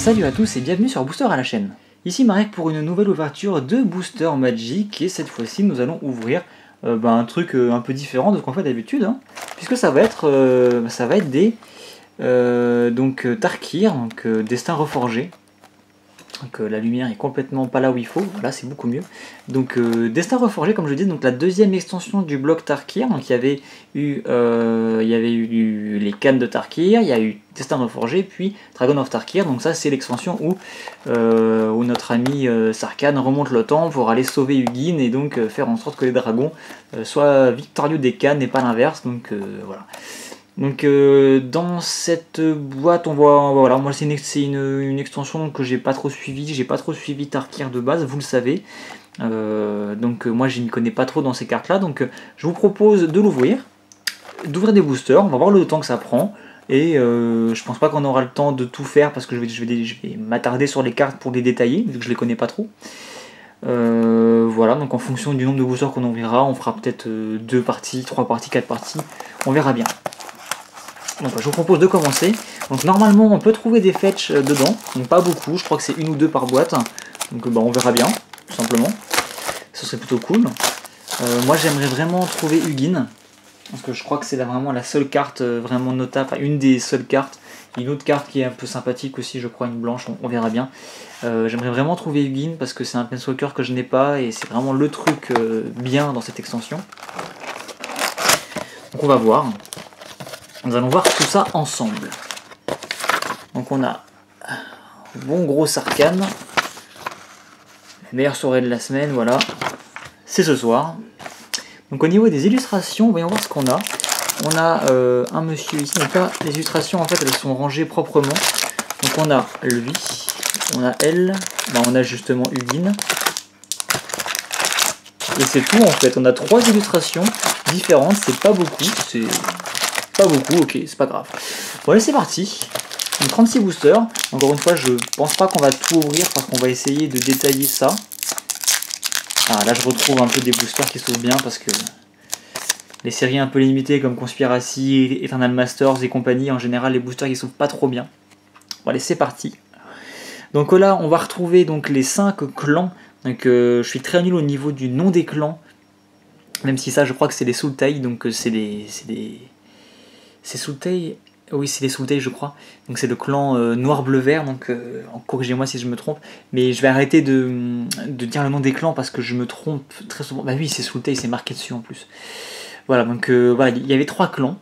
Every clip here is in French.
Salut à tous et bienvenue sur Booster à la chaîne. Ici Marek pour une nouvelle ouverture de Booster Magic et cette fois-ci nous allons ouvrir un truc un peu différent de ce qu'on fait d'habitude, hein, puisque ça va être des Tarkir, Destin Reforgé. Donc la lumière est complètement pas là où il faut, là c'est beaucoup mieux. Donc Destin Reforgé, comme je dis, donc la deuxième extension du bloc Tarkir. Donc il y avait eu les cannes de Tarkir, il y a eu Destin Reforgé, puis Dragon of Tarkir. Donc ça c'est l'extension où notre ami Sarkhan remonte le temps pour aller sauver Ugin et donc faire en sorte que les dragons soient victorieux des cannes et pas l'inverse. Donc voilà. Donc dans cette boîte on voit, voilà, moi c'est une extension que j'ai pas trop suivi Tarkir de base, vous le savez. Moi je n'y connais pas trop dans ces cartes là, donc je vous propose de l'ouvrir, d'ouvrir des boosters, on va voir le temps que ça prend. Et je pense pas qu'on aura le temps de tout faire parce que je vais m'attarder sur les cartes pour les détailler, vu que je les connais pas trop. Voilà, donc en fonction du nombre de boosters qu'on ouvrira, on fera peut-être 2 parties, 3 parties, 4 parties, on verra bien. Donc je vous propose de commencer. Donc normalement on peut trouver des fetch dedans, donc pas beaucoup, je crois que c'est 1 ou 2 par boîte. Donc on verra bien, tout simplement. Ce serait plutôt cool. Moi j'aimerais vraiment trouver Ugin, parce que je crois que c'est vraiment la seule carte vraiment notable, enfin une des seules cartes. Une autre carte qui est un peu sympathique aussi, je crois, une blanche, on verra bien. J'aimerais vraiment trouver Ugin parce que c'est un Planeswalker que je n'ai pas et c'est vraiment le truc bien dans cette extension. Donc on va voir. Nous allons voir tout ça ensemble. Donc on a bon gros Sarkhan. Meilleure soirée de la semaine, voilà. C'est ce soir. Donc au niveau des illustrations, voyons voir ce qu'on a. On a un monsieur ici. Donc là, les illustrations en fait elles sont rangées proprement. Donc on a lui, on a elle, on a justement Ugin. Et c'est tout en fait. On a 3 illustrations différentes, c'est pas beaucoup, ok, c'est pas grave. Bon allez c'est parti. Donc 36 boosters. Encore une fois je pense pas qu'on va tout ouvrir parce qu'on va essayer de détailler ça. Ah là je retrouve un peu des boosters qui s'ouvrent bien parce que les séries un peu limitées comme Conspiracy, Eternal Masters et compagnie, en général les boosters qui s'ouvrent pas trop bien. Bon allez c'est parti. Donc là on va retrouver donc les 5 clans. Donc je suis très nul au niveau du nom des clans. Même si ça je crois que c'est des Sultai, donc c'est Sultai, oui c'est des Sultai je crois, donc c'est le clan noir-bleu-vert, donc corrigez-moi si je me trompe, mais je vais arrêter de dire le nom des clans parce que je me trompe très souvent. Bah oui c'est Sultai, c'est marqué dessus en plus. Voilà, donc voilà, il y avait 3 clans,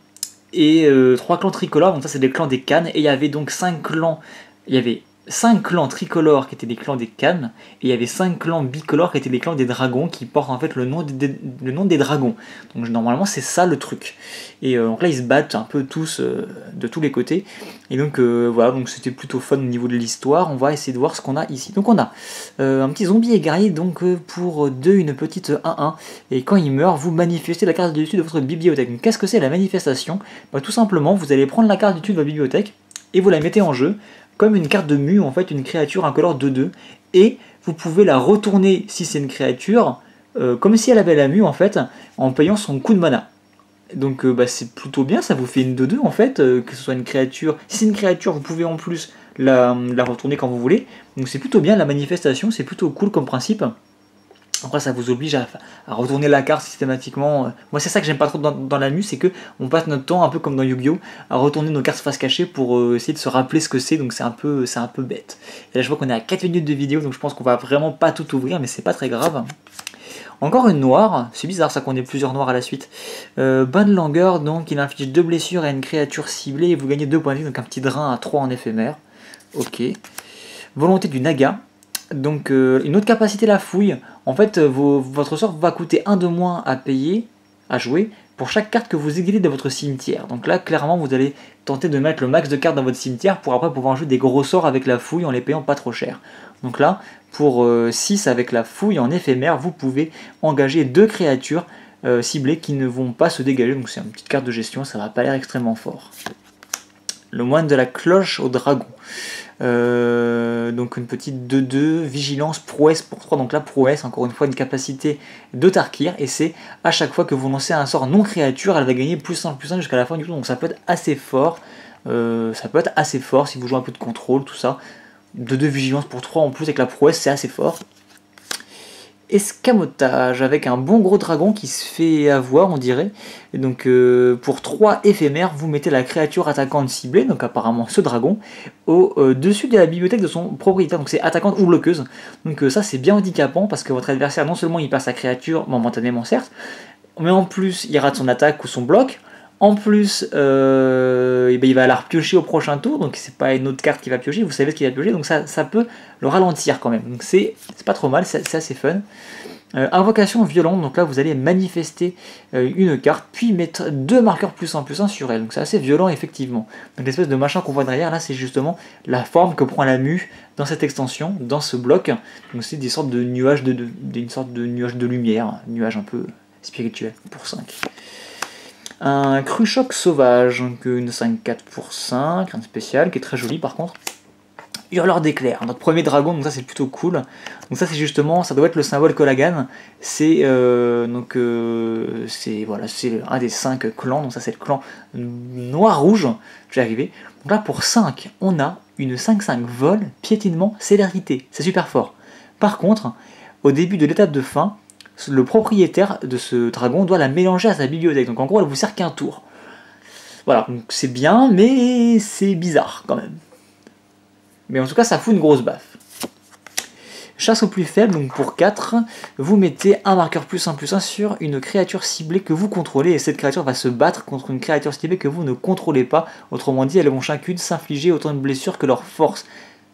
et 3 clans tricolores, donc ça c'est des clans des cannes, et il y avait donc 5 clans, il y avait 5 clans tricolores qui étaient des clans des cannes, et il y avait 5 clans bicolores qui étaient des clans des dragons, qui portent en fait le nom des dragons. Donc normalement c'est ça le truc. Et donc là ils se battent un peu tous de tous les côtés. Et donc voilà, donc c'était plutôt fun au niveau de l'histoire. On va essayer de voir ce qu'on a ici. Donc on a un petit zombie égaré, donc pour 2 une petite 1-1. Et quand il meurt, vous manifestez la carte du dessus de votre bibliothèque. Donc qu'est-ce que c'est la manifestation? Tout simplement, vous allez prendre la carte du dessus de votre bibliothèque et vous la mettez en jeu comme une carte de mu, en fait, une créature incolore 2-2, et vous pouvez la retourner si c'est une créature, comme si elle avait la mu en fait, en payant son coût de mana. Donc c'est plutôt bien, ça vous fait une 2-2 en fait, que ce soit une créature. Si c'est une créature, vous pouvez en plus la retourner quand vous voulez, donc c'est plutôt bien la manifestation, c'est plutôt cool comme principe. Après ça vous oblige à retourner la carte systématiquement. Moi c'est ça que j'aime pas trop dans la mu, c'est que on passe notre temps, un peu comme dans Yu-Gi-Oh, à retourner nos cartes face cachée pour essayer de se rappeler ce que c'est, donc c'est un peu bête. Et là je vois qu'on est à 4 minutes de vidéo, donc je pense qu'on va vraiment pas tout ouvrir, mais c'est pas très grave. Encore une noire, c'est bizarre ça qu'on ait plusieurs noirs à la suite. Bonne langueur, donc il inflige 2 blessures à une créature ciblée et vous gagnez 2 points de vie, donc un petit drain à 3 en éphémère. Ok. Volonté du Naga. Donc une autre capacité, la fouille. En fait votre sort va coûter 1 de moins à payer, à jouer, pour chaque carte que vous exilez de votre cimetière. Donc là clairement vous allez tenter de mettre le max de cartes dans votre cimetière pour après pouvoir jouer des gros sorts avec la fouille en les payant pas trop cher. Donc là pour 6 avec la fouille en éphémère, vous pouvez engager 2 créatures ciblées qui ne vont pas se dégager. Donc c'est une petite carte de gestion, ça va pas l'air extrêmement fort. Le moine de la cloche au dragon. Donc une petite 2-2, vigilance, prouesse pour 3. Donc la prouesse, encore une fois, une capacité de Tarkir. Et c'est à chaque fois que vous lancez un sort non créature, elle va gagner +1/+1 jusqu'à la fin du tour. Donc ça peut être assez fort. Si vous jouez un peu de contrôle, tout ça. de 2 vigilance pour 3 en plus avec la prouesse, c'est assez fort. Escamotage avec un bon gros dragon qui se fait avoir, on dirait. Et donc pour 3 éphémères, vous mettez la créature attaquante ciblée, donc apparemment ce dragon, au-dessus de la bibliothèque de son propriétaire. Donc c'est attaquante ou bloqueuse. Donc ça c'est bien handicapant parce que votre adversaire, non seulement il perd sa créature, momentanément certes, mais en plus il rate son attaque ou son bloc. En plus, et ben il va la repiocher au prochain tour, donc c'est pas une autre carte qui va piocher, vous savez ce qu'il va piocher, donc ça peut le ralentir quand même. Donc c'est pas trop mal, c'est assez fun. Invocation violente, donc là vous allez manifester une carte, puis mettre 2 marqueurs +1/+1 sur elle. Donc c'est assez violent effectivement. Donc l'espèce de machin qu'on voit derrière, là c'est justement la forme que prend la mue dans cette extension, dans ce bloc. Donc c'est des sortes de nuages une sorte de nuage de lumière, un nuage un peu spirituel pour 5. Un Cruchoc sauvage, donc une 5/4 pour 5, un spécial qui est très joli par contre. Hurleur d'éclair, notre premier dragon, donc ça c'est plutôt cool. Donc ça c'est justement, ça doit être le symbole Colagan. C'est voilà, c'est un des 5 clans, donc ça c'est le clan noir-rouge. Je vais arriver. Donc là pour 5, on a une 5/5 vol, piétinement, célérité. C'est super fort. Par contre, au début de l'étape de fin, le propriétaire de ce dragon doit la mélanger à sa bibliothèque. Donc en gros, elle vous sert qu'un tour. Voilà, donc c'est bien, mais c'est bizarre quand même. Mais en tout cas, ça fout une grosse baffe. Chasse au plus faible, donc pour 4, vous mettez un marqueur +1/+1 sur une créature ciblée que vous contrôlez, et cette créature va se battre contre une créature ciblée que vous ne contrôlez pas. Autrement dit, elles vont chacune s'infliger autant de blessures que leur force.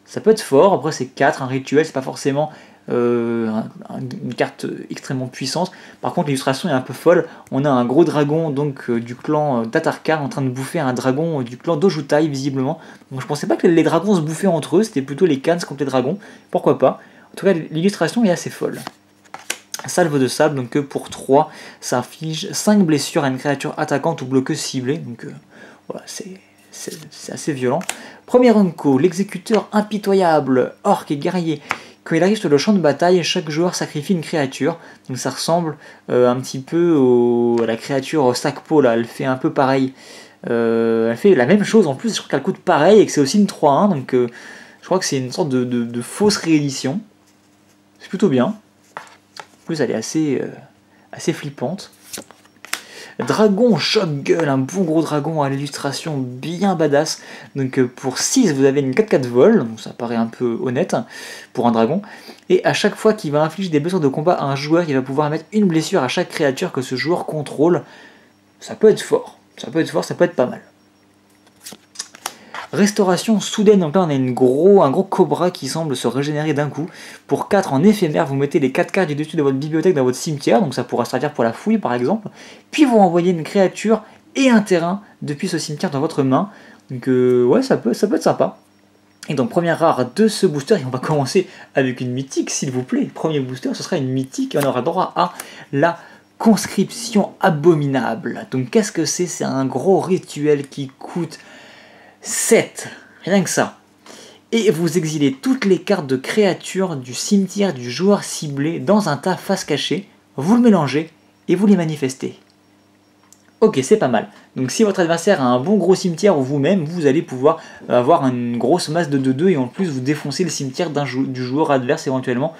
Ça peut être fort, après c'est 4, un rituel, c'est pas forcément une carte extrêmement puissante. Par contre l'illustration est un peu folle, on a un gros dragon donc du clan d'Atarkar en train de bouffer un dragon du clan d'Ojutai visiblement. Donc je pensais pas que les dragons se bouffaient entre eux, c'était plutôt les Khans contre les dragons, pourquoi pas. En tout cas l'illustration est assez folle. Salve de sable, donc pour 3, ça inflige 5 blessures à une créature attaquante ou bloqueuse ciblée, donc voilà, c'est assez violent. Premier unco, l'exécuteur impitoyable, orc et guerrier. Quand il arrive sur le champ de bataille, chaque joueur sacrifie une créature. Donc ça ressemble un petit peu à la créature Sakpo, là. Elle fait un peu pareil. Elle fait la même chose en plus, je crois qu'elle coûte pareil et que c'est aussi une 3/1. Donc je crois que c'est une sorte de fausse réédition. C'est plutôt bien. En plus elle est assez flippante. Dragon Choc-Gueule, un bon gros dragon à l'illustration bien badass. Donc pour 6, vous avez une 4/4 vol, donc ça paraît un peu honnête pour un dragon. Et à chaque fois qu'il va infliger des blessures de combat à un joueur, il va pouvoir mettre une blessure à chaque créature que ce joueur contrôle. Ça peut être fort, ça peut être pas mal. Restauration soudaine, donc là on a un gros cobra qui semble se régénérer d'un coup. Pour 4 en éphémère, vous mettez les 4 cartes du dessus de votre bibliothèque dans votre cimetière, donc ça pourra servir pour la fouille par exemple. Puis vous renvoyez une créature et un terrain depuis ce cimetière dans votre main. Donc ouais, ça peut être sympa. Et donc première rare de ce booster, et on va commencer avec une mythique s'il vous plaît. Premier booster, ce sera une mythique et on aura droit à la conscription abominable. Donc qu'est-ce que c'est? C'est un gros rituel qui coûte 7, rien que ça. Et vous exilez toutes les cartes de créatures du cimetière du joueur ciblé dans un tas face cachée, vous le mélangez et vous les manifestez. Ok, c'est pas mal. Donc si votre adversaire a un bon gros cimetière ou vous-même, vous allez pouvoir avoir une grosse masse de 2/2 et en plus vous défoncez le cimetière du joueur adverse éventuellement.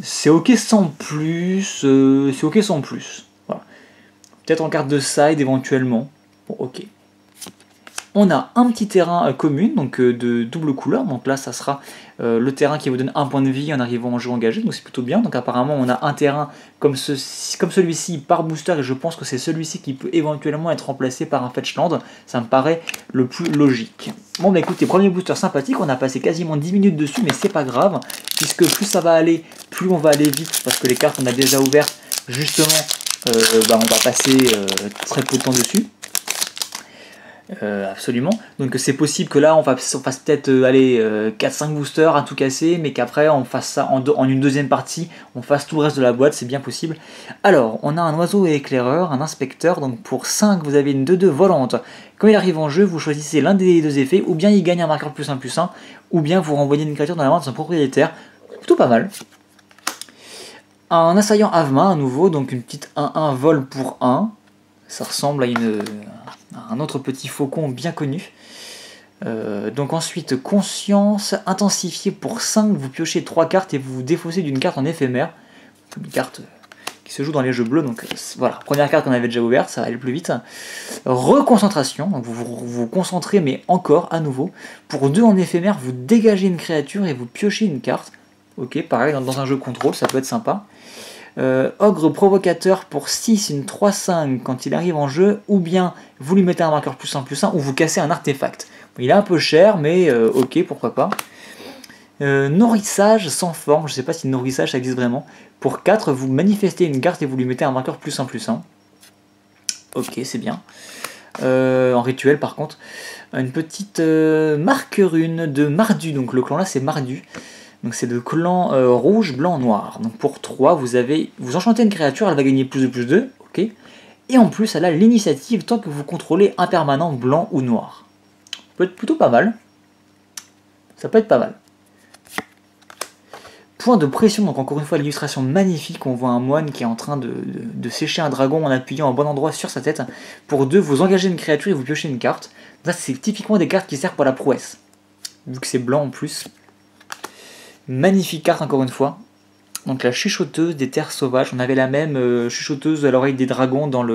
C'est ok sans plus, Voilà. Peut-être en carte de side éventuellement. Bon, ok. On a un petit terrain commun, donc de double couleur, donc là ça sera le terrain qui vous donne un point de vie en arrivant en jeu engagé, donc c'est plutôt bien. Donc apparemment on a un terrain comme celui-ci par booster, et je pense que c'est celui-ci qui peut éventuellement être remplacé par un Fetchland, ça me paraît le plus logique. Bon bah écoutez, premier booster sympathique, on a passé quasiment 10 minutes dessus, mais c'est pas grave, puisque plus ça va aller, plus on va aller vite, parce que les cartes on a déjà ouvertes, justement, on va passer très peu de temps dessus. Absolument, donc c'est possible que là on fasse peut-être 4-5 boosters à tout casser, mais qu'après on fasse ça en une deuxième partie, on fasse tout le reste de la boîte, c'est bien possible. Alors on a un oiseau éclaireur, un inspecteur, donc pour 5 vous avez une 2/2 volante. Quand il arrive en jeu, vous choisissez l'un des deux effets, ou bien il gagne un marqueur +1/+1, ou bien vous renvoyez une créature dans la main de son propriétaire. Plutôt pas mal. Un assaillant Avma à nouveau, donc une petite 1/1 vol pour 1. Ça ressemble à un autre petit faucon bien connu. Donc ensuite, conscience intensifiée pour 5, vous piochez 3 cartes et vous vous défaussez d'une carte en éphémère. Une carte qui se joue dans les jeux bleus, donc voilà, première carte qu'on avait déjà ouverte, ça va aller plus vite. Reconcentration, donc vous vous concentrez, mais encore, à nouveau. Pour 2 en éphémère, vous dégagez une créature et vous piochez une carte. Ok, pareil, dans un jeu contrôle, ça peut être sympa. Ogre provocateur pour 6, une 3-5 quand il arrive en jeu, ou bien vous lui mettez un marqueur +1/+1, ou vous cassez un artefact. Il est un peu cher, mais ok, pourquoi pas. Nourrissage sans forme, je sais pas si nourrissage ça existe vraiment. Pour 4, vous manifestez une carte et vous lui mettez un marqueur +1/+1. Ok, c'est bien. En rituel par contre, une petite marque rune de Mardu, donc le clan là c'est Mardu. Donc c'est le clan rouge, blanc, noir. Donc pour 3, vous enchantez une créature, elle va gagner +2/+2, ok. Et en plus elle a l'initiative tant que vous contrôlez un permanent blanc ou noir. Ça peut être plutôt pas mal. Ça peut être pas mal. Point de pression, donc encore une fois l'illustration magnifique, on voit un moine qui est en train de sécher un dragon en appuyant au bon endroit sur sa tête. Pour 2, vous engagez une créature et vous piochez une carte. Ça c'est typiquement des cartes qui servent pour la prouesse, vu que c'est blanc en plus. Magnifique carte encore une fois. Donc la chuchoteuse des terres sauvages, on avait la même chuchoteuse à l'oreille des dragons dans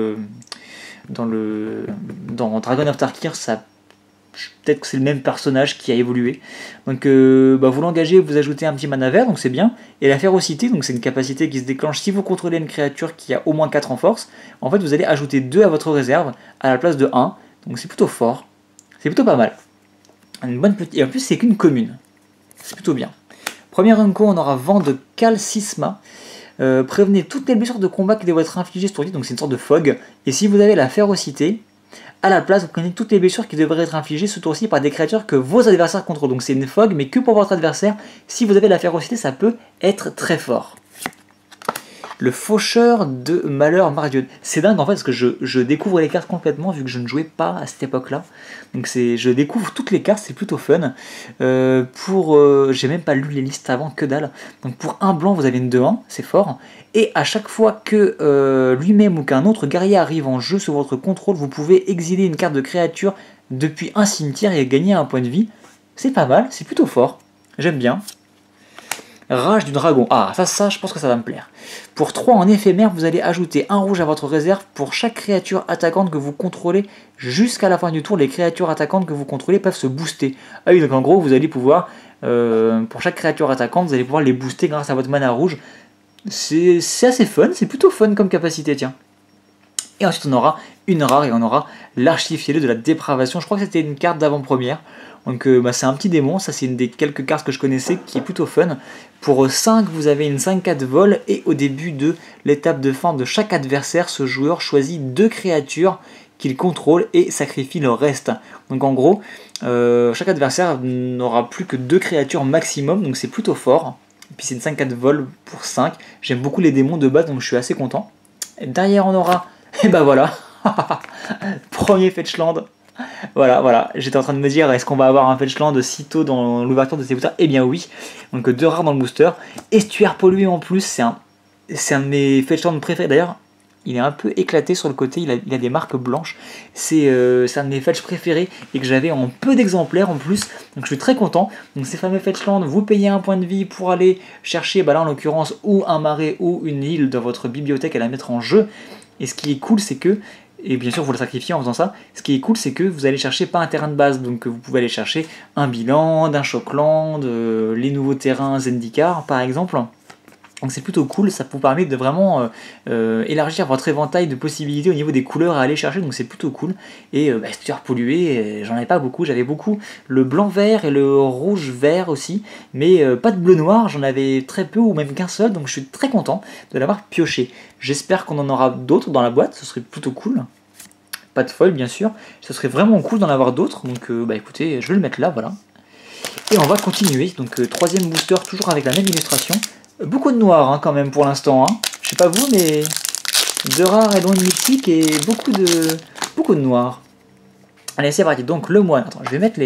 Dragon of Tarkir, ça peut-être que c'est le même personnage qui a évolué. Donc vous l'engagez, vous ajoutez un petit mana vert, donc c'est bien. Et la férocité, donc c'est une capacité qui se déclenche si vous contrôlez une créature qui a au moins 4 en force. En fait, vous allez ajouter 2 à votre réserve à la place de 1. Donc c'est plutôt fort. C'est plutôt pas mal. Une bonne petite... Et en plus, c'est qu'une commune. C'est plutôt bien. Premier unco, on aura vent de Calcisma. Prévenez toutes les blessures de combat qui doivent être infligées ce tour-ci, donc c'est une sorte de fog. Et si vous avez la férocité, à la place, vous prenez toutes les blessures qui devraient être infligées ce tour-ci par des créatures que vos adversaires contrôlent. Donc c'est une fog, mais que pour votre adversaire. Si vous avez la férocité, ça peut être très fort. Le faucheur de malheur Mardion. C'est dingue en fait parce que je découvre les cartes complètement vu que je ne jouais pas à cette époque-là. Donc je découvre toutes les cartes, c'est plutôt fun. J'ai même pas lu les listes avant, que dalle. Donc pour un blanc, vous avez une 2-1, c'est fort. Et à chaque fois que lui-même ou qu'un autre guerrier arrive en jeu sous votre contrôle, vous pouvez exiler une carte de créature depuis un cimetière et gagner un point de vie. C'est pas mal, c'est plutôt fort. J'aime bien. Rage du dragon. Ah, ça, je pense que ça va me plaire. Pour 3 en éphémère, vous allez ajouter un rouge à votre réserve pour chaque créature attaquante que vous contrôlez. Jusqu'à la fin du tour, les créatures attaquantes que vous contrôlez peuvent se booster. Ah oui, donc en gros, vous allez pouvoir, pour chaque créature attaquante, vous allez pouvoir les booster grâce à votre mana rouge. C'est assez fun, c'est plutôt fun comme capacité, tiens. Et ensuite, on aura une rare et on aura l'archifié de la dépravation. Je crois que c'était une carte d'avant-première. Donc c'est un petit démon, ça c'est une des quelques cartes que je connaissais qui est plutôt fun. Pour 5, vous avez une 5-4 vol et au début de l'étape de fin de chaque adversaire, ce joueur choisit 2 créatures qu'il contrôle et sacrifie le reste. Donc en gros, chaque adversaire n'aura plus que 2 créatures maximum, donc c'est plutôt fort. Et puis c'est une 5-4 vol pour 5. J'aime beaucoup les démons de base, donc je suis assez content. Et derrière on aura, et ben voilà, premier Fetchland. Voilà, j'étais en train de me dire, est-ce qu'on va avoir un Fetchland sitôt dans l'ouverture de ces boosters? Eh bien oui, donc 2 rares dans le booster. Estuaire pollué en plus, c'est un de mes Fetchlands préférés. D'ailleurs, il est un peu éclaté sur le côté, il a des marques blanches. C'est un de mes fetch préférés et que j'avais en peu d'exemplaires en plus. Donc je suis très content. Donc ces fameux Fetchland, vous payez un point de vie pour aller chercher, là en l'occurrence, ou un marais ou une île dans votre bibliothèque à la mettre en jeu. Et ce qui est cool, c'est que, et bien sûr vous le sacrifiez en faisant ça, ce qui est cool c'est que vous allez chercher pas un terrain de base, donc vous pouvez aller chercher un Biland, un Shockland, les nouveaux terrains Zendikar par exemple. Donc c'est plutôt cool, ça vous permet de vraiment élargir votre éventail de possibilités au niveau des couleurs à aller chercher, donc c'est plutôt cool. Et estuaire pollué, j'en avais pas beaucoup, j'avais beaucoup le blanc-vert et le rouge-vert aussi, mais pas de bleu-noir, j'en avais très peu ou même qu'un seul, donc je suis très content de l'avoir pioché. J'espère qu'on en aura d'autres dans la boîte, ce serait plutôt cool. Pas de foil bien sûr, ce serait vraiment cool d'en avoir d'autres, donc écoutez, je vais le mettre là, voilà. Et on va continuer, donc troisième booster, toujours avec la même illustration. Beaucoup de noir quand même pour l'instant, je sais pas vous, mais 2 rares et loin de mythique et beaucoup de noir. Allez, c'est parti, donc le moine, attends, je vais mettre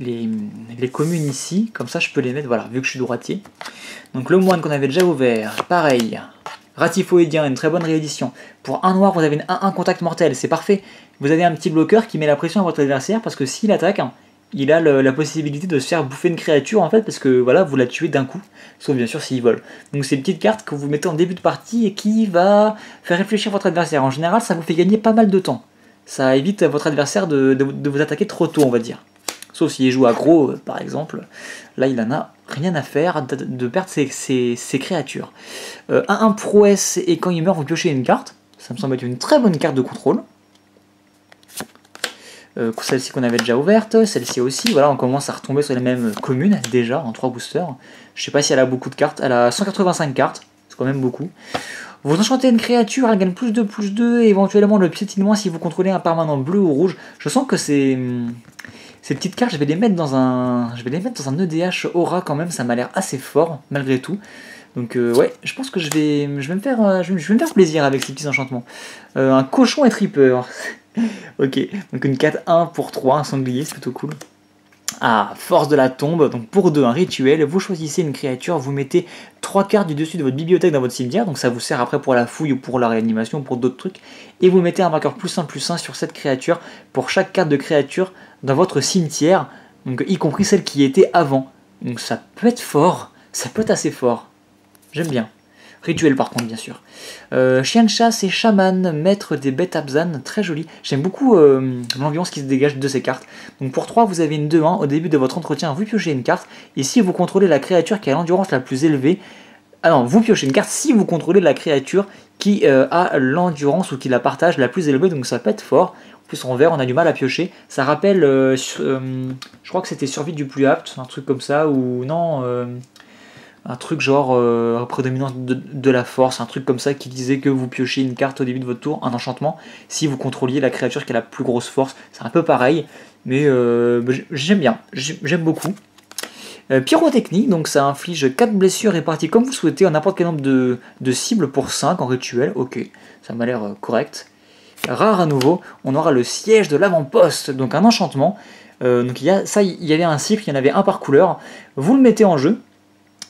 les communes ici, comme ça je peux les mettre, voilà, vu que je suis droitier. Donc le moine qu'on avait déjà ouvert, pareil, Ratifoïdien, une très bonne réédition. Pour un noir, vous avez un 1-1 contact mortel, c'est parfait. Vous avez un petit bloqueur qui met la pression à votre adversaire parce que s'il attaque, il a la possibilité de se faire bouffer une créature en fait, parce que voilà, vous la tuez d'un coup, sauf bien sûr s'il vole. Donc c'est une petite carte que vous mettez en début de partie et qui va faire réfléchir votre adversaire. En général, ça vous fait gagner pas mal de temps. Ça évite à votre adversaire de vous attaquer trop tôt, on va dire. Sauf s'il joue aggro, par exemple. Là, il en a rien à faire de perdre ses créatures. 1 prouesse, et quand il meurt, vous piochez une carte. Ça me semble être une très bonne carte de contrôle. Celle-ci qu'on avait déjà ouverte, celle-ci aussi. Voilà, on commence à retomber sur les mêmes communes, déjà, en 3 boosters. Je sais pas si elle a beaucoup de cartes. Elle a 185 cartes, c'est quand même beaucoup. Vous enchantez une créature, elle gagne +2/+2, et éventuellement le piétinement si vous contrôlez un permanent bleu ou rouge. Je sens que ces petites cartes, je vais les mettre dans un EDH aura quand même, ça m'a l'air assez fort, malgré tout. Donc ouais, je pense que je vais me faire plaisir avec ces petits enchantements. Un cochon et tripper. Ok, donc une 4-1 pour 3, un sanglier, c'est plutôt cool. Ah, force de la tombe, donc pour 2, un rituel, vous choisissez une créature, vous mettez 3 cartes du dessus de votre bibliothèque dans votre cimetière, donc ça vous sert après pour la fouille ou pour la réanimation ou pour d'autres trucs, et vous mettez un marqueur +1/+1 sur cette créature pour chaque carte de créature dans votre cimetière, donc y compris celle qui était avant. Donc ça peut être fort, ça peut être assez fort. J'aime bien. Rituel par contre, bien sûr. Chien de chasse et chaman, maître des bêtes Abzan, très joli. J'aime beaucoup l'ambiance qui se dégage de ces cartes. Donc pour 3, vous avez une 2-1. Au début de votre entretien, vous piochez une carte. Et si vous contrôlez la créature qui a l'endurance la plus élevée... Ah non, vous piochez une carte si vous contrôlez la créature qui a l'endurance ou qui la partage la plus élevée. Donc ça peut être fort. En plus en vert, on a du mal à piocher. Ça rappelle... je crois que c'était survie du plus apte, un truc comme ça. Ou non... un truc genre prédominance de la force, un truc comme ça qui disait que vous piochez une carte au début de votre tour, un enchantement, si vous contrôliez la créature qui a la plus grosse force. C'est un peu pareil, mais j'aime bien, j'aime beaucoup. Pyrotechnie, donc ça inflige 4 blessures réparties comme vous souhaitez en n'importe quel nombre de cibles pour 5 en rituel. Ok, ça m'a l'air correct. Rare à nouveau, on aura le siège de l'avant-poste, donc un enchantement. Donc il y avait un cycle, il y en avait un par couleur. Vous le mettez en jeu.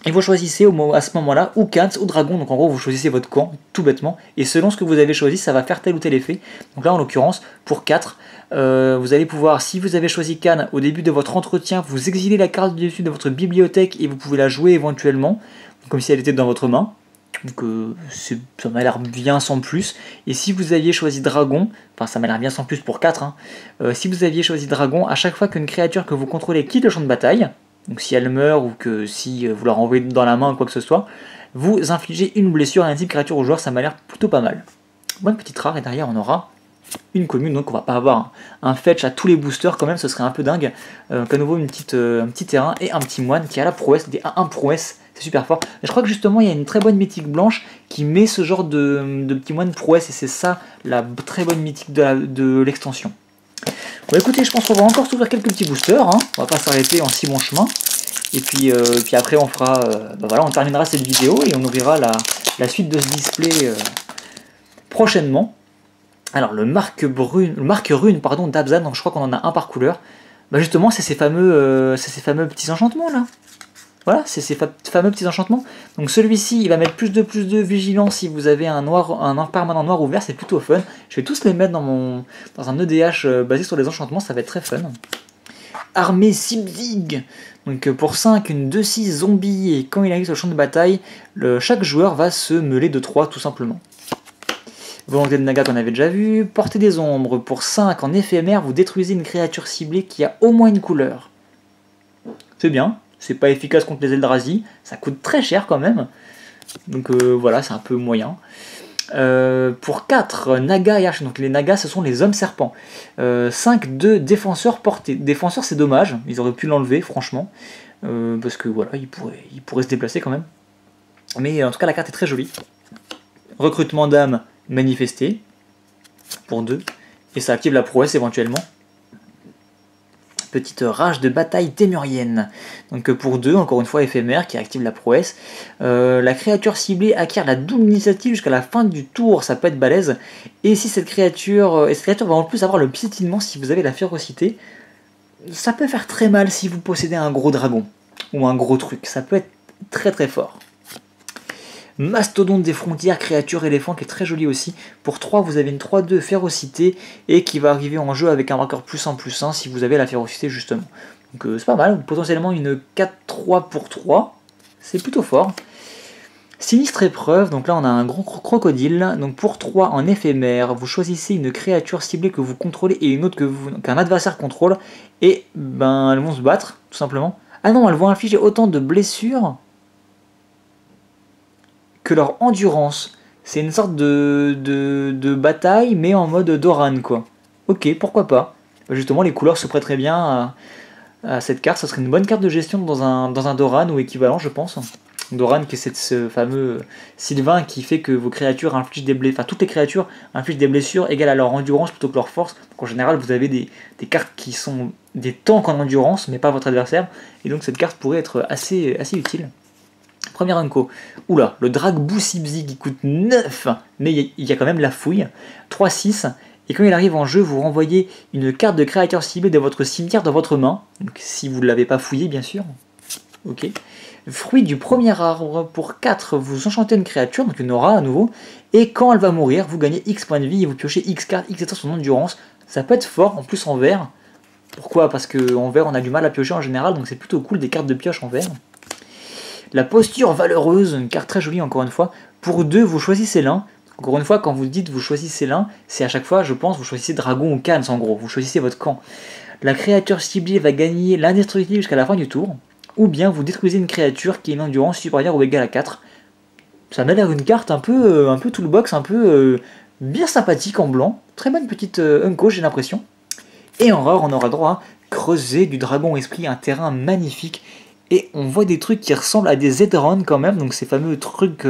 Et vous choisissez à ce moment-là ou Khans ou Dragon, donc en gros vous choisissez votre camp, tout bêtement, et selon ce que vous avez choisi, ça va faire tel ou tel effet. Donc là en l'occurrence, pour 4, vous allez pouvoir, si vous avez choisi Khan, au début de votre entretien, vous exilez la carte du dessus de votre bibliothèque et vous pouvez la jouer éventuellement, comme si elle était dans votre main. Donc ça m'a l'air bien sans plus. Et si vous aviez choisi Dragon, enfin ça m'a l'air bien sans plus pour 4, hein, si vous aviez choisi Dragon, à chaque fois qu'une créature que vous contrôlez quitte le champ de bataille, donc si elle meurt ou que si vous la renvoyez dans la main ou quoi que ce soit, vous infligez une blessure à un type créature au joueur, ça m'a l'air plutôt pas mal. Bonne petite rare, et derrière on aura une commune, donc on va pas avoir un fetch à tous les boosters quand même, ce serait un peu dingue. Donc à nouveau un petit terrain et un petit moine qui a la prouesse, des 1 prouesse, c'est super fort. Et je crois que justement il y a une très bonne mythique blanche qui met ce genre de petit moine prouesse, et c'est ça la très bonne mythique de l'extension. Bon écoutez, je pense qu'on va encore s'ouvrir quelques petits boosters, hein. On va pas s'arrêter en si bon chemin. Et puis après on fera, voilà, on terminera cette vidéo et on ouvrira la suite de ce display prochainement. Alors le marque rune d'Abzan, donc je crois qu'on en a un par couleur. Bah justement c'est ces fameux petits enchantements là. Voilà, c'est ces fameux petits enchantements. Donc celui-ci, il va mettre +2/+2 vigilance si vous avez un permanent noir ou vert, c'est plutôt fun. Je vais tous les mettre dans un EDH basé sur les enchantements, ça va être très fun. Armée Sibzig, donc pour 5, une 2/6 zombie, et quand il arrive sur le champ de bataille, chaque joueur va se mêler de 3 tout simplement. Volonté de Naga qu'on avait déjà vu. Portée des ombres, pour 5 en éphémère, vous détruisez une créature ciblée qui a au moins une couleur. C'est bien. C'est pas efficace contre les Eldrazi, ça coûte très cher quand même, donc voilà, c'est un peu moyen. Pour 4, Naga et Archer, donc les Nagas ce sont les hommes serpents. 5 de défenseurs portés. Défenseur c'est dommage, ils auraient pu l'enlever franchement, parce que voilà, il pourrait se déplacer quand même. Mais en tout cas la carte est très jolie. Recrutement d'âme manifesté, pour 2, et ça active la prouesse éventuellement. Petite rage de bataille témurienne. Donc pour 2, encore une fois éphémère, qui active la prouesse. La créature ciblée acquiert la double initiative jusqu'à la fin du tour, ça peut être balèze. Et si cette créature va en plus avoir le piétinement si vous avez la férocité, ça peut faire très mal si vous possédez un gros dragon, ou un gros truc, ça peut être très très fort. Mastodonte des frontières, créature éléphant qui est très joli aussi. Pour 3, vous avez une 3-2 férocité et qui va arriver en jeu avec un marqueur +1/+1 si vous avez la férocité justement. Donc c'est pas mal, potentiellement une 4-3 pour 3, c'est plutôt fort. Sinistre épreuve, donc là on a un gros crocodile, donc pour 3 en éphémère, vous choisissez une créature ciblée que vous contrôlez et une autre qu'un adversaire contrôle, et ben elles vont se battre, tout simplement. Ah non, elles vont infliger autant de blessures que leur endurance. C'est une sorte de bataille, mais en mode Doran, quoi. Ok, pourquoi pas. Justement, les couleurs se prêteraient bien à cette carte, ça serait une bonne carte de gestion dans un Doran ou équivalent, je pense. Doran, qui est ce fameux Sylvain qui fait que vos créatures infligent des blessures, enfin toutes les créatures infligent des blessures égales à leur endurance plutôt que leur force. Donc en général, vous avez des cartes qui sont des tanks en endurance, mais pas votre adversaire, et donc cette carte pourrait être assez utile. Premier unco. Oula, le Dragbou Sibzi qui coûte 9, mais il y a quand même la fouille. 3-6. Et quand il arrive en jeu, vous renvoyez une carte de créature ciblée de votre cimetière dans votre main. Donc si vous ne l'avez pas fouillé, bien sûr. Ok. Fruit du premier arbre. Pour 4, vous enchantez une créature, donc une aura à nouveau. Et quand elle va mourir, vous gagnez X points de vie et vous piochez X cartes, X étant son endurance. Ça peut être fort, en plus en vert. Pourquoi? Parce qu'en vert, on a du mal à piocher en général, donc c'est plutôt cool des cartes de pioche en vert. La posture valeureuse, une carte très jolie encore une fois. Pour 2, vous choisissez l'un. Encore une fois, quand vous dites vous choisissez l'un, c'est à chaque fois, je pense, vous choisissez dragon ou Khans en gros. Vous choisissez votre camp. La créature ciblée va gagner l'indestructible jusqu'à la fin du tour. Ou bien vous détruisez une créature qui a une endurance supérieure ou égale à 4. Ça m'a l'air une carte un peu toolbox, un peu bien sympathique en blanc. Très bonne petite unco, j'ai l'impression. Et en rare, on aura droit à creuser du dragon esprit, un terrain magnifique. Et on voit des trucs qui ressemblent à des Zedron quand même, donc ces fameux trucs,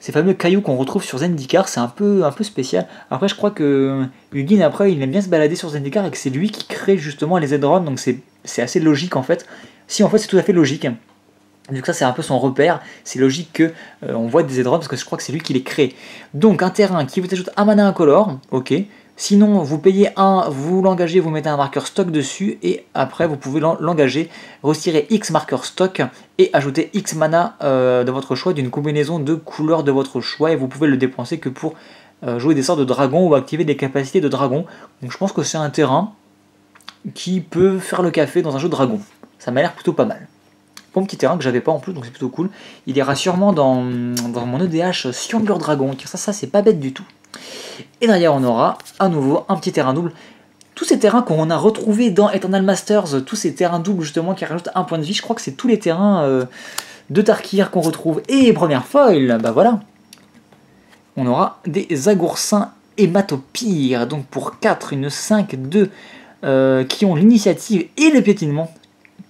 ces fameux cailloux qu'on retrouve sur Zendikar, c'est un peu spécial. Après, je crois que Hugin, après, il aime bien se balader sur Zendikar et que c'est lui qui crée justement les Zedron, donc c'est assez logique en fait. Si, en fait, c'est tout à fait logique. Du coup, ça, c'est un peu son repère. C'est logique que on voit des Zedron parce que je crois que c'est lui qui les crée. Donc, un terrain qui vous ajoute un mana incolore, ok. Sinon, vous payez un, vous l'engagez, vous mettez un marqueur stock dessus, et après, vous pouvez l'engager, retirer X marqueur stock, et ajouter X mana de votre choix, d'une combinaison de couleurs de votre choix, et vous pouvez le dépenser que pour jouer des sorts de dragon ou activer des capacités de dragon. Donc je pense que c'est un terrain qui peut faire le café dans un jeu de dragon. Ça m'a l'air plutôt pas mal. Bon petit terrain que j'avais pas en plus, donc c'est plutôt cool. Il ira sûrement dans mon EDH Sionglur Dragon, ça c'est pas bête du tout. Et derrière on aura à nouveau un petit terrain double. Tous ces terrains qu'on a retrouvés dans Eternal Masters, tous ces terrains doubles justement qui rajoutent un point de vie, je crois que c'est tous les terrains de Tarkir qu'on retrouve. Et première foil, bah voilà. On aura des Agoursins Hématopyres, donc pour 4, une 5-2 qui ont l'initiative et le piétinement,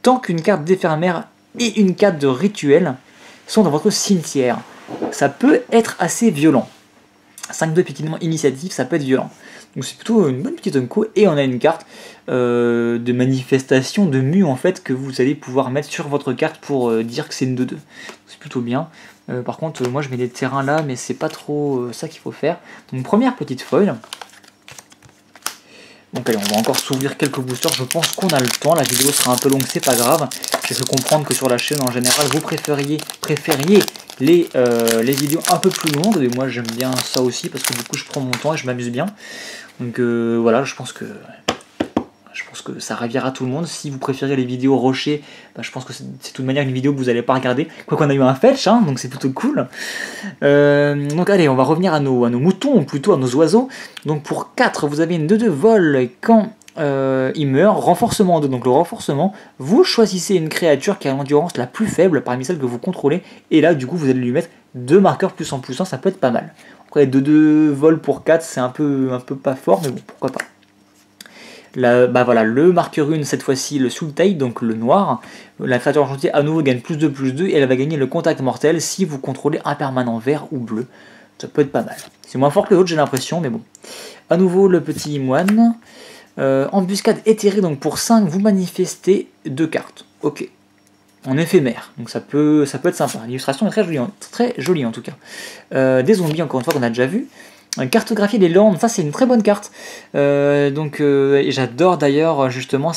tant qu'une carte d'éphémère et une carte de rituel sont dans votre cimetière. Ça peut être assez violent. 5-2 piétinement initiative, ça peut être violent. Donc c'est plutôt une bonne petite unco. Et on a une carte de manifestation de mu en fait que vous allez pouvoir mettre sur votre carte pour dire que c'est une 2-2. C'est plutôt bien. Par contre, moi je mets des terrains là, mais c'est pas trop ça qu'il faut faire. Donc première petite foil. Donc allez, on va encore s'ouvrir quelques boosters, je pense qu'on a le temps, la vidéo sera un peu longue, c'est pas grave. J'ai pu comprendre que sur la chaîne en général, vous préfériez les vidéos un peu plus longues, et moi j'aime bien ça aussi, parce que du coup je prends mon temps et je m'amuse bien. Donc voilà, je pense que ça ravira tout le monde. Si vous préférez les vidéos rushées, bah, je pense que c'est de toute manière une vidéo que vous n'allez pas regarder. Quoi qu'on a eu un fetch, hein, donc c'est plutôt cool. Donc allez, on va revenir à nos moutons, ou plutôt à nos oiseaux. Donc pour 4, vous avez une 2-2 vol, et quand il meurt, renforcement 2. Donc le renforcement, vous choisissez une créature qui a l'endurance la plus faible parmi celles que vous contrôlez. Et là, du coup, vous allez lui mettre 2 marqueurs +1/+1, ça peut être pas mal. Après, 2-2 vol pour 4, c'est un peu pas fort, mais bon, pourquoi pas. Bah voilà, le marqueur 1, cette fois-ci le Sultai, donc le noir. La créature enchantée à nouveau gagne +2/+2 et elle va gagner le contact mortel si vous contrôlez un permanent vert ou bleu. Ça peut être pas mal. C'est moins fort que les autres, j'ai l'impression, mais bon. À nouveau le petit moine. Embuscade éthérée, donc pour 5, vous manifestez 2 cartes. Ok. En éphémère, donc ça peut être sympa. L'illustration est très jolie en tout cas. Des zombies, encore une fois, qu'on a déjà vu. Cartographie des Landes, ça c'est une très bonne carte. Et j'adore d'ailleurs justement,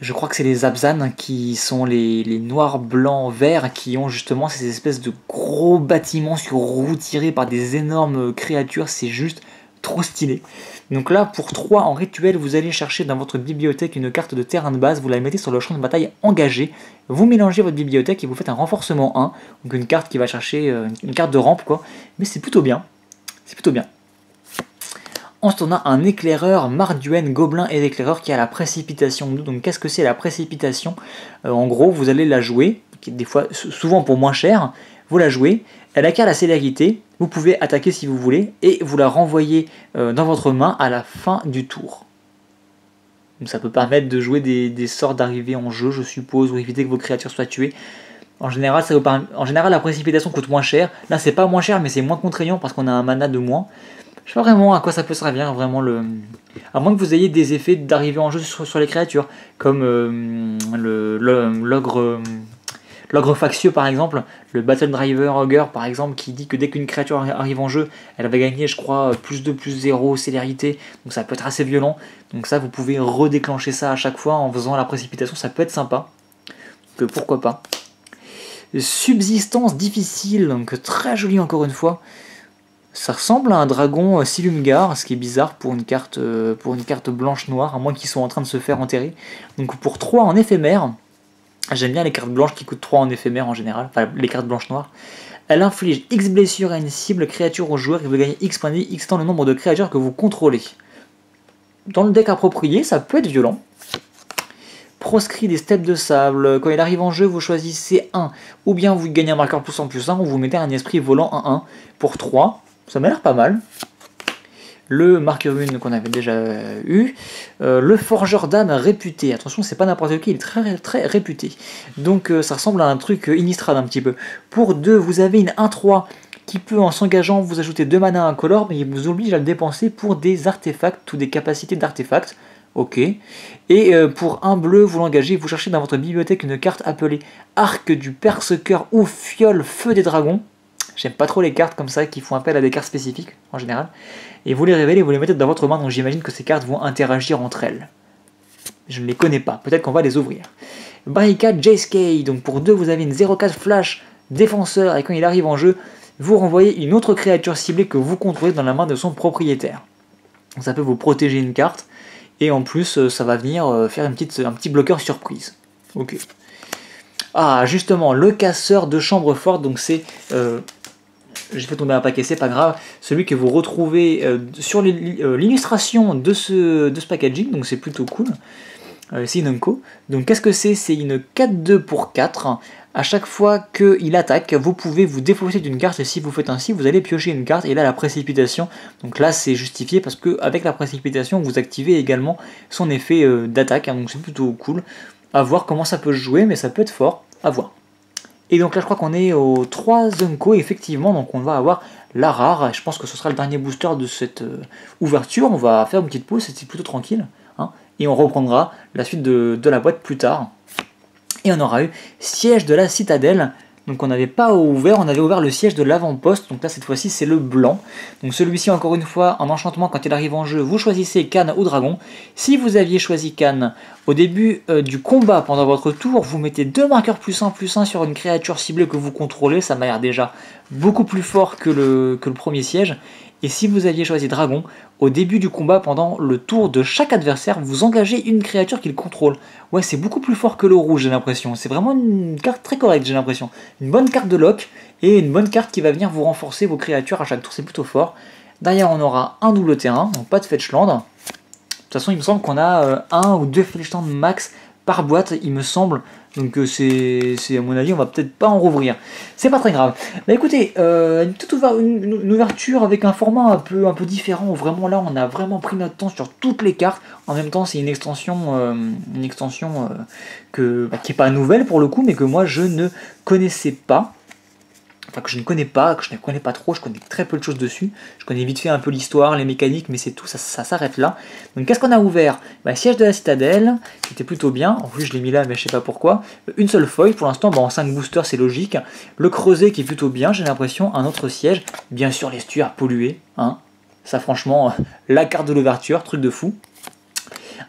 Je crois que c'est les Abzan qui sont les noirs, blancs, verts qui ont justement ces espèces de gros bâtiments sur roues tirés par des énormes créatures. C'est juste trop stylé. Donc là, pour 3 en rituel, vous allez chercher dans votre bibliothèque une carte de terrain de base, vous la mettez sur le champ de bataille engagé, vous mélangez votre bibliothèque et vous faites un renforcement 1, donc une carte qui va chercher une carte de rampe quoi. Mais c'est plutôt bien. C'est plutôt bien. Ensuite, on a un éclaireur, Marduen, gobelin et éclaireur qui a la précipitation. Donc, qu'est-ce que c'est la précipitation? En gros, vous allez la jouer, des fois, souvent pour moins cher, vous la jouez, elle acquiert la célérité, vous pouvez attaquer si vous voulez, et vous la renvoyez dans votre main à la fin du tour. Donc, ça peut permettre de jouer des sorts d'arrivée en jeu, je suppose, ou éviter que vos créatures soient tuées. En général, la précipitation coûte moins cher. Là, c'est pas moins cher, mais c'est moins contraignant parce qu'on a un mana de moins. Je sais pas vraiment à quoi ça peut servir, vraiment à moins que vous ayez des effets d'arrivée en jeu sur les créatures, comme l'ogre factieux par exemple, le Battle Driver Ogre par exemple, qui dit que dès qu'une créature arrive en jeu, elle va gagner, je crois, +2, +0, célérité, donc ça peut être assez violent. Donc ça, vous pouvez redéclencher ça à chaque fois en faisant la précipitation, ça peut être sympa. Donc pourquoi pas. Subsistance difficile, donc très joli encore une fois. Ça ressemble à un dragon Silumgar, ce qui est bizarre pour une carte blanche-noire, à moins qu'ils soient en train de se faire enterrer. Donc pour 3 en éphémère, j'aime bien les cartes blanches qui coûtent 3 en éphémère en général, enfin les cartes blanches-noires. Elle inflige X blessures à une cible créature au joueur et vous gagnez X points de vie, X temps le nombre de créatures que vous contrôlez. Dans le deck approprié, ça peut être violent. Proscrit des steppes de sable, quand il arrive en jeu, vous choisissez 1, ou bien vous gagnez un marqueur +1/+1, ou vous mettez un esprit volant 1-1 pour 3. Ça m'a l'air pas mal. Le marqueur 1 qu'on avait déjà eu. Le forgeur d'âme réputé. Attention, c'est pas n'importe qui, il est très, très réputé. Donc ça ressemble à un truc Innistrad un petit peu. Pour 2, vous avez une 1-3 qui peut, en s'engageant, vous ajouter 2 mana incolores, mais il vous oblige à le dépenser pour des artefacts ou des capacités d'artefacts. Ok. Et pour 1 bleu, vous l'engagez, vous cherchez dans votre bibliothèque une carte appelée Arc du Perce-Cœur ou Fiole Feu des Dragons. J'aime pas trop les cartes comme ça qui font appel à des cartes spécifiques en général. Et vous les révélez et vous les mettez dans votre main, donc j'imagine que ces cartes vont interagir entre elles. Je ne les connais pas, peut-être qu'on va les ouvrir. Barricade J-Skate, donc pour 2 vous avez une 0,4 flash défenseur et quand il arrive en jeu, vous renvoyez une autre créature ciblée que vous contrôlez dans la main de son propriétaire. Donc ça peut vous protéger une carte et en plus ça va venir faire un petit bloqueur surprise. Ok. Ah justement, le casseur de chambre forte, donc c'est... j'ai fait tomber un paquet, c'est pas grave, celui que vous retrouvez sur l'illustration de ce packaging, donc c'est plutôt cool. C'est une Unco. Donc qu'est-ce que c'est? C'est une 4-2 pour 4. À chaque fois qu'il attaque, vous pouvez vous défausser d'une carte et si vous faites ainsi, vous allez piocher une carte et là la précipitation. Donc là c'est justifié parce qu'avec la précipitation, vous activez également son effet d'attaque, hein, donc c'est plutôt cool. À voir comment ça peut se jouer, mais ça peut être fort, à voir. Et donc là je crois qu'on est aux 3 Unco effectivement, donc on va avoir la rare, je pense que ce sera le dernier booster de cette ouverture, on va faire une petite pause, c'était plutôt tranquille, hein, et on reprendra la suite de la boîte plus tard. Et on aura eu siège de la citadelle, donc on n'avait pas ouvert, on avait ouvert le siège de l'avant-poste, donc là cette fois-ci c'est le blanc. Donc celui-ci encore une fois, en enchantement quand il arrive en jeu, vous choisissez Canne ou Dragon. Si vous aviez choisi Canne, au début du combat pendant votre tour, vous mettez 2 marqueurs +1/+1 sur une créature ciblée que vous contrôlez, ça m'a l'air déjà beaucoup plus fort que le premier siège. Et si vous aviez choisi Dragon, au début du combat, pendant le tour de chaque adversaire, vous engagez une créature qu'il contrôle. Ouais, c'est beaucoup plus fort que le rouge, j'ai l'impression. C'est vraiment une carte très correcte, j'ai l'impression. Une bonne carte de lock, et une bonne carte qui va venir vous renforcer vos créatures à chaque tour, c'est plutôt fort. Derrière, on aura un double terrain, donc pas de Fetchland. De toute façon, il me semble qu'on a 1 ou 2 Fetchland max par boîte, il me semble. Donc c'est à mon avis, on va peut-être pas en rouvrir. C'est pas très grave. Bah écoutez, une ouverture avec un format un peu différent, où vraiment là on a vraiment pris notre temps sur toutes les cartes. En même temps c'est une extension qui est pas nouvelle pour le coup, mais que moi je ne connaissais pas. Enfin que je ne connais pas, que je ne connais pas trop, je connais très peu de choses dessus. Je connais vite fait un peu l'histoire, les mécaniques, mais c'est tout, ça s'arrête là. Donc qu'est-ce qu'on a ouvert? Siège de la citadelle, qui était plutôt bien, en plus je l'ai mis là mais je sais pas pourquoi. Une seule feuille, pour l'instant, en 5 boosters c'est logique. Le creuset qui est plutôt bien, j'ai l'impression, un autre siège. Bien sûr l'estuaire pollué, hein. Ça franchement, la carte de l'ouverture, truc de fou.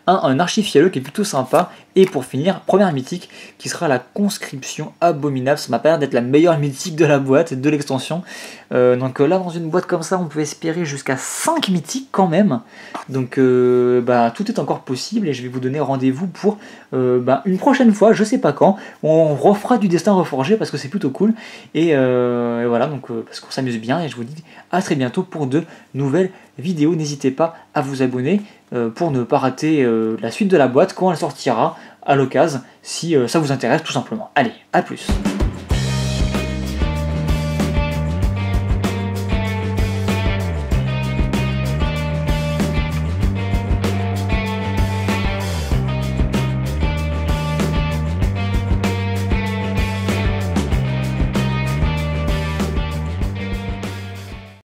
Un archifielleux qui est plutôt sympa, Et pour finir, première mythique qui sera la conscription abominable. Ça m'a pas l'air d'être la meilleure mythique de la boîte, de l'extension. Donc là, dans une boîte comme ça, on peut espérer jusqu'à 5 mythiques quand même. Donc tout est encore possible et je vais vous donner rendez-vous pour une prochaine fois, je sais pas quand. On refera du destin reforgé parce que c'est plutôt cool. Et voilà, donc parce qu'on s'amuse bien. Et je vous dis à très bientôt pour de nouvelles vidéos. N'hésitez pas à vous abonner pour ne pas rater la suite de la boîte quand elle sortira à l'occasion, si ça vous intéresse tout simplement. Allez, à plus!